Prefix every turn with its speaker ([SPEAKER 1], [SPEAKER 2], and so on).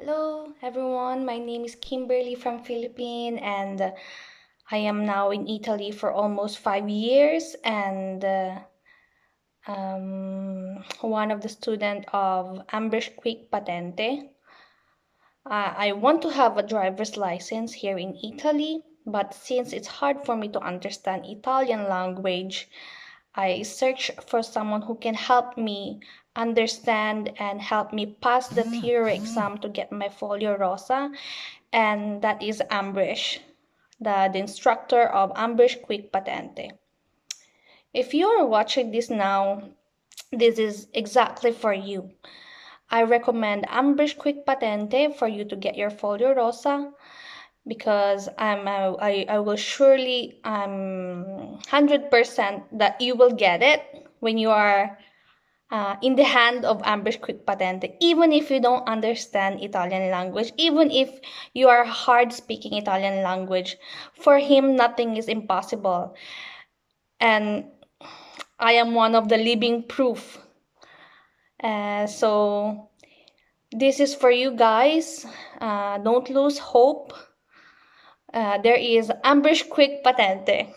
[SPEAKER 1] Hello everyone, my name is Kimberly from Philippines and I am now in Italy for almost 5 years and one of the student of Ambrish Quick Patente. I want to have a driver's license here in Italy, but since it's hard for me to understand Italian language, I search for someone who can help me understand and help me pass the theory exam to get my folio rosa, and that is Ambrish, the instructor of Ambrish Quick Patente. If you are watching this now, this is exactly for you. I recommend Ambrish Quick Patente for you to get your folio rosa because I will surely 100% that you will get it when you are in the hand of Ambrish Quick Patente, even if you don't understand Italian language, even if you are hard speaking Italian language. For him, nothing is impossible. And I am one of the living proof. So this is for you guys. Don't lose hope. There is Ambrish Quick Patente.